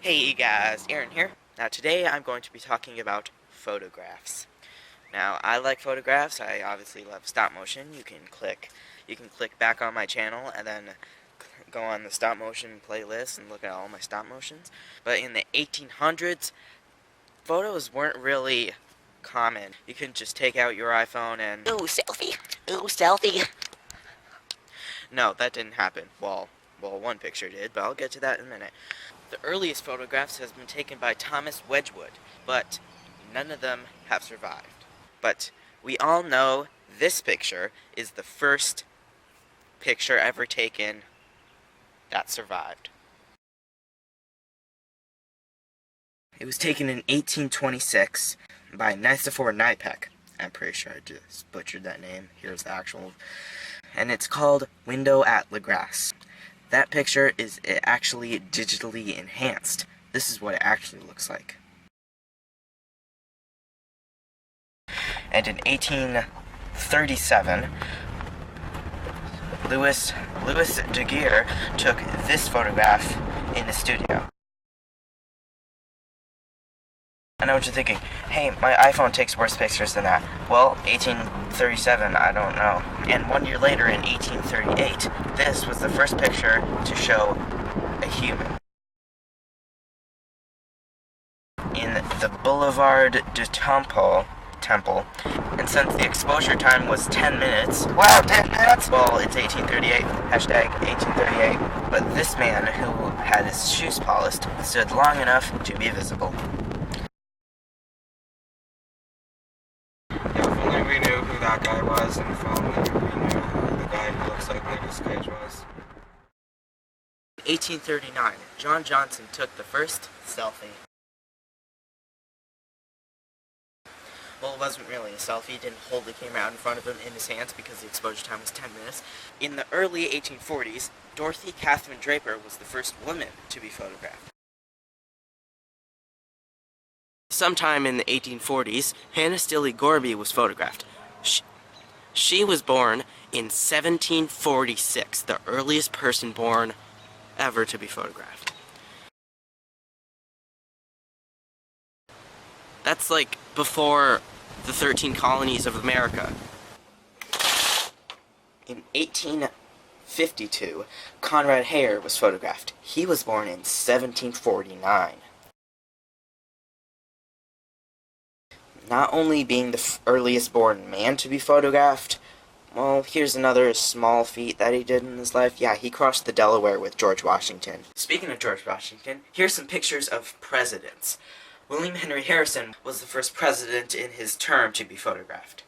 Hey guys, Aaron here. Now today I'm going to be talking about photographs. Now I like photographs. I obviously love stop motion. You can click back on my channel and then go on the stop motion playlist and look at all my stop motions. But in the 1800s, photos weren't really common. You couldn't just take out your iPhone and Ooh, selfie. Ooh, selfie. no, that didn't happen. Well, one picture did, but I'll get to that in a minute. The earliest photographs has been taken by Thomas Wedgwood, but none of them have survived. But we all know this picture is the first picture ever taken that survived. It was taken in 1826 by Nicephore Nipek. I'm pretty sure I just butchered that name. Here's the actual. And it's called Window at La Grasse. That picture is actually digitally enhanced. This is what it actually looks like. And in 1837, Louis Daguerre took this photograph in the studio. I know what you're thinking. Hey, my iPhone takes worse pictures than that. Well, 1837, I don't know. And 1 year later, in 1838, this was the first picture to show a human. In the Boulevard du Temple, and since the exposure time was 10 minutes... Wow, 10 minutes? Well, it's 1838, hashtag 1838. But this man, who had his shoes polished, stood long enough to be visible. If only we knew who that guy was, and if only we knew who the guy who looks like Nicolas Cage was. 1839, John Johnson took the first selfie. Well, it wasn't really a selfie. He didn't hold the camera out in front of him in his hands because the exposure time was 10 minutes. In the early 1840s, Dorothy Catherine Draper was the first woman to be photographed. Sometime in the 1840s, Hannah Stilley Gorby was photographed. She was born in 1746, the earliest person born ever to be photographed. That's like before the 13 colonies of America. In 1852, Conrad Hare was photographed. He was born in 1749. Not only being the earliest born man to be photographed, well, here's another small feat that he did in his life. Yeah, he crossed the Delaware with George Washington. Speaking of George Washington, here's some pictures of presidents. William Henry Harrison was the first president in his term to be photographed.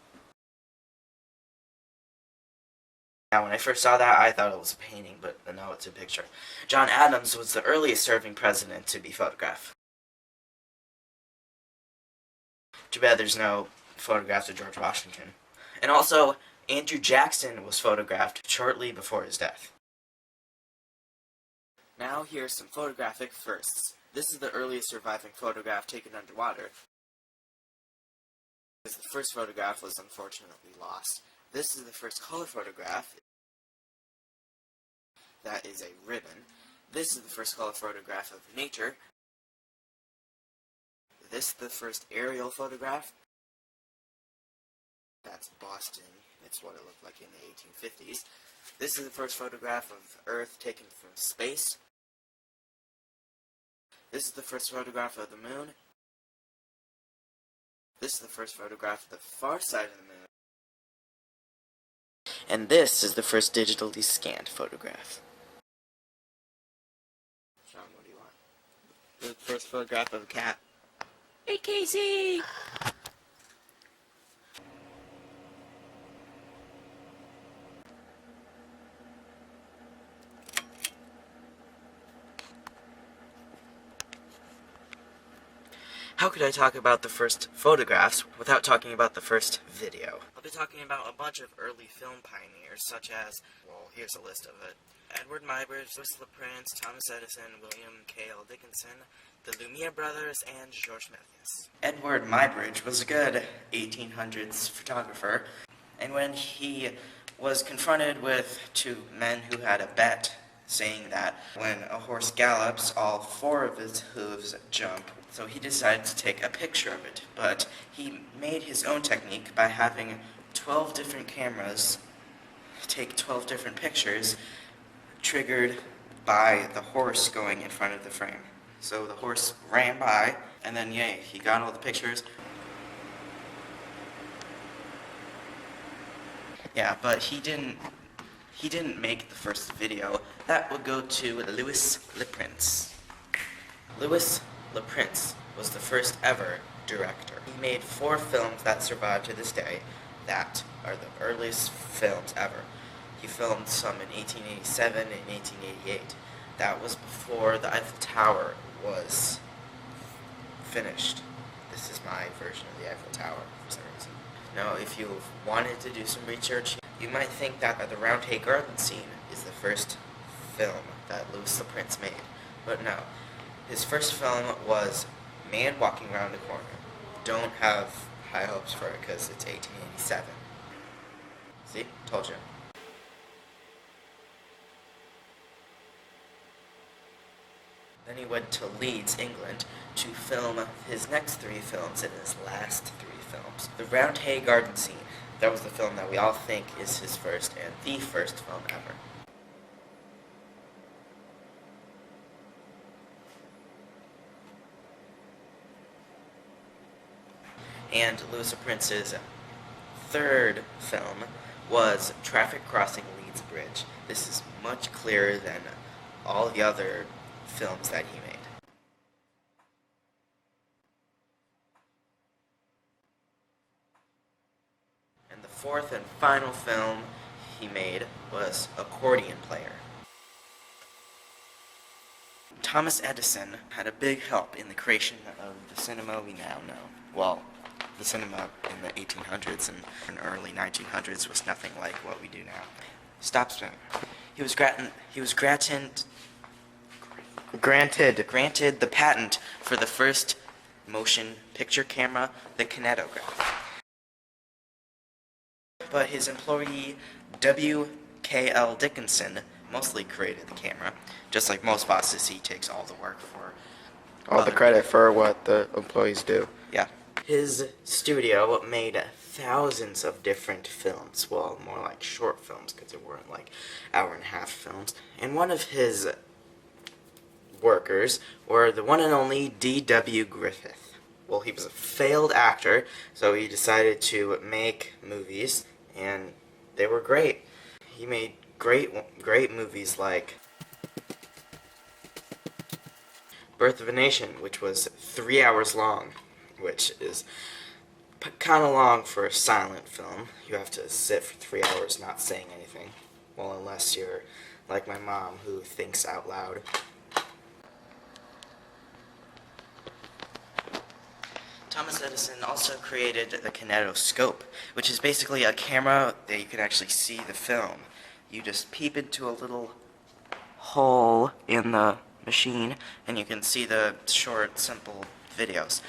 Now, when I first saw that, I thought it was a painting, but no, it's a picture. John Adams was the earliest serving president to be photographed. Too bad there's no photographs of George Washington. And also, Andrew Jackson was photographed shortly before his death. Now here's some photographic firsts. This is the earliest surviving photograph taken underwater. The first photograph was unfortunately lost. This is the first color photograph. That is a ribbon. This is the first color photograph of nature. This is the first aerial photograph. That's Boston. It's what it looked like in the 1850s. This is the first photograph of Earth taken from space. This is the first photograph of the moon. This is the first photograph of the far side of the moon. And this is the first digitally scanned photograph. Sean, what do you want? The first photograph of a cat. Hey, Casey! How could I talk about the first photographs without talking about the first video? I'll be talking about a bunch of early film pioneers, such as, well, here's a list of it. Edward Muybridge, Whistler Prince, Thomas Edison, William K.L. Dickinson, the Lumiere brothers, and George Méliès. Edward Muybridge was a good 1800s photographer, and when he was confronted with two men who had a bet saying that when a horse gallops, all 4 of his hooves jump. So he decided to take a picture of it, but he made his own technique by having 12 different cameras take 12 different pictures, triggered by the horse going in front of the frame. So the horse ran by, and then yay, he got all the pictures. Yeah, but he didn't make the first video. That would go to Louis Le Prince. Louis Le Prince was the first ever director. He made 4 films that survive to this day that are the earliest films ever. He filmed some in 1887 and 1888. That was before the Eiffel Tower was finished. This is my version of the Eiffel Tower for some reason. Now, if you wanted to do some research, you might think that the Round Hay Garden scene is the first film that Louis Le Prince made. But no. His first film was Man Walking Around the Corner. Don't have high hopes for it because it's 1887. See? Told you. Then he went to Leeds, England, to film his next 3 films and his last 3 films. The Round Hay Garden scene, that was the film that we all think is his first and the first film ever. And Louis Le Prince's 3rd film was Traffic Crossing Leeds Bridge. This is much clearer than all the other films that he made. And the 4th and final film he made was Accordion Player. Thomas Edison had a big help in the creation of the cinema we now know. Well, the cinema in the 1800s and early 1900s was nothing like what we do now. Stop spinning. He was granted the patent for the first motion picture camera, the kinetograph. But his employee, W.K.L. Dickinson, mostly created the camera. Just like most bosses, he takes all the work for all the credit for what the employees do. Yeah. His studio made thousands of different films. Well, more like short films, because they weren't like hour-and-a-half films. And one of his workers were the one and only D.W. Griffith. Well, he was a failed actor, so he decided to make movies, and they were great. He made great movies like Birth of a Nation, which was 3 hours long, which is kind of long for a silent film. You have to sit for 3 hours not saying anything. Well, unless you're like my mom, who thinks out loud. Thomas Edison also created the kinetoscope, which is basically a camera that you can actually see the film. You just peep into a little hole in the machine, and you can see the short, simple videos.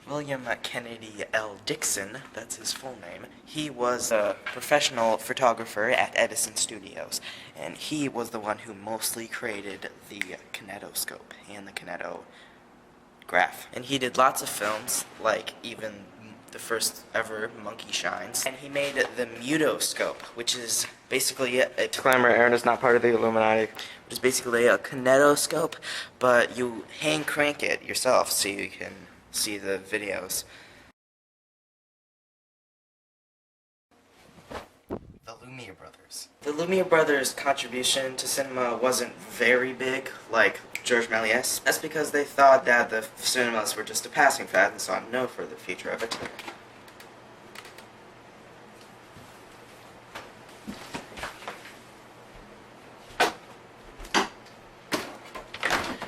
William Kennedy L. Dixon, that's his full name, he was a professional photographer at Edison Studios, and he was the one who mostly created the kinetoscope and the kinetograph. And he did lots of films, like even the first ever Monkey Shines, and he made the mutoscope, which is basically a Disclaimer, Aaron is not part of the Illuminati. which is basically a kinetoscope, but you hand crank it yourself so you can see the videos. The Lumiere Brothers. The Lumiere Brothers' contribution to cinema wasn't very big, like Georges Méliès. That's because they thought that the cinemas were just a passing fad and saw no further future of it.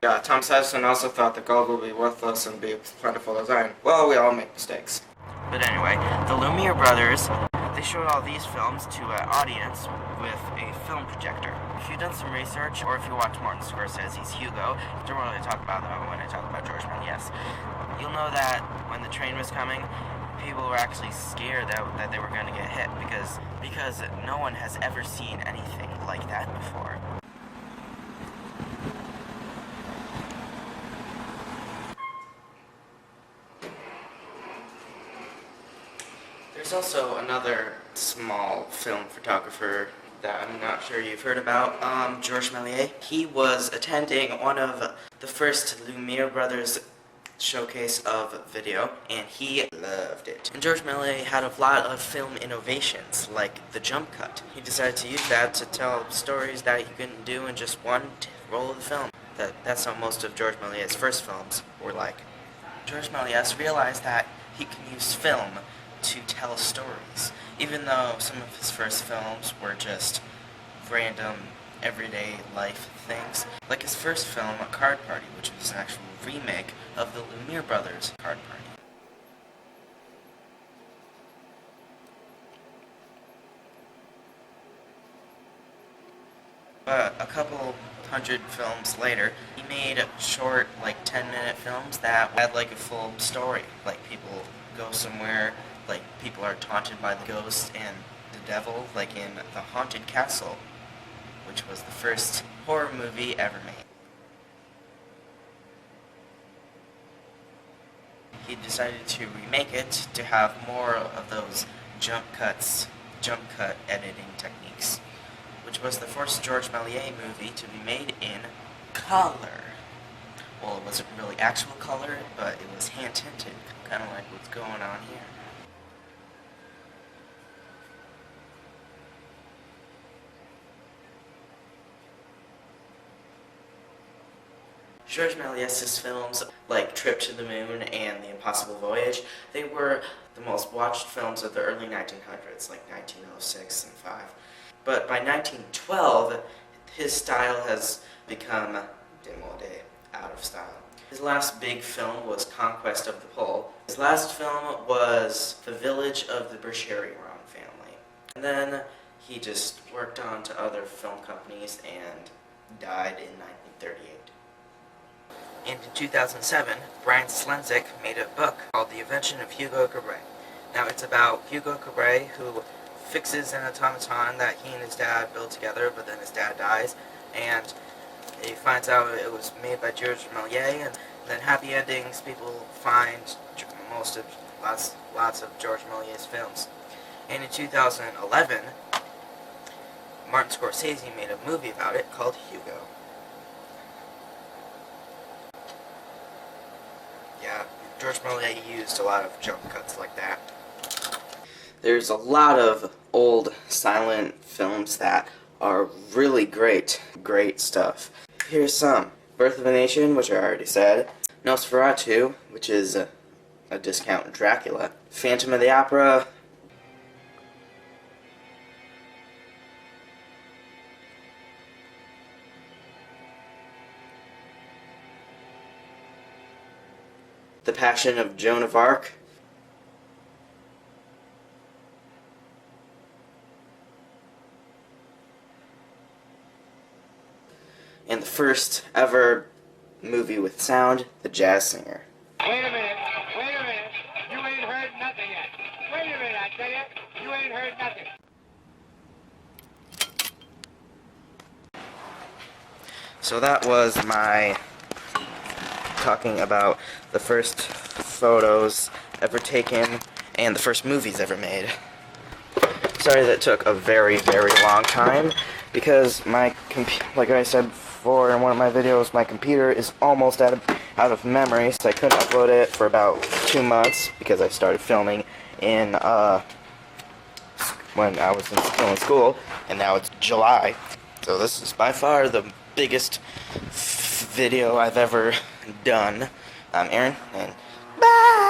Yeah, Thomas Edison also thought that gold would be worthless and be plentiful as iron. Well, we all make mistakes. But anyway, the Lumiere Brothers, they showed all these films to an audience with a film projector. If you've done some research, or if you watch Martin Scorsese's Hugo, I don't really talk about that when I talk about George Méliès, you'll know that when the train was coming, people were actually scared that they were going to get hit because no one has ever seen anything like that before. There's also another small film photographer that I'm not sure you've heard about, Georges Méliès. He was attending one of the first Lumiere Brothers showcase of video, and he loved it. And Georges Méliès had a lot of film innovations, like the jump cut. He decided to use that to tell stories that he couldn't do in just one roll of the film. That's how most of Georges Méliès' first films were like. Georges Méliès realized that he can use film to tell stories, even though some of his first films were just random, everyday life things, like his first film, A Card Party, which was an actual remake of the Lumiere Brothers' Card Party. But a couple hundred films later, he made short, like 10-minute films that had like a full story, like people go somewhere, like people are taunted by the ghost and the devil, like in The Haunted Castle, which was the first horror movie ever made. He decided to remake it to have more of those jump cut editing techniques, which was the first Georges Méliès movie to be made in color. Well, it wasn't really actual color, but it was hand-tinted, kind of like what's going on here. Georges Méliès' films, like Trip to the Moon and The Impossible Voyage, they were the most watched films of the early 1900s, like 1906 and 5. But by 1912, his style has become démodé, out of style. His last big film was Conquest of the Pole. His last film was The Village of the Bercheriron family. And then he just worked on to other film companies and died in 1938. And in 2007, Brian Slenzak made a book called The Invention of Hugo Cabret. Now it's about Hugo Cabret, who fixes an automaton that he and his dad built together, but then his dad dies, and he finds out it was made by Georges Méliès, and then happy endings, people find lots of Georges Méliès films. And in 2011, Martin Scorsese made a movie about it called Hugo. Yeah, Georges Méliès used a lot of jump cuts like that. There's a lot of old silent films that are really great stuff. Here's some. Birth of a Nation, which I already said. Nosferatu, which is a discount Dracula. Phantom of the Opera. The Passion of Joan of Arc. And the first ever movie with sound, The Jazz Singer. Wait a minute, you ain't heard nothing yet. Wait a minute, I tell you, you ain't heard nothing. So that was my talking about the first photos ever taken and the first movies ever made. Sorry that took a very, very long time because my like I said before in one of my videos, my computer is almost out of memory, so I couldn't upload it for about 2 months because I started filming in when I was still in school, and now it's July. So this is by far the biggest video I've ever done. I'm Aaron, and bye!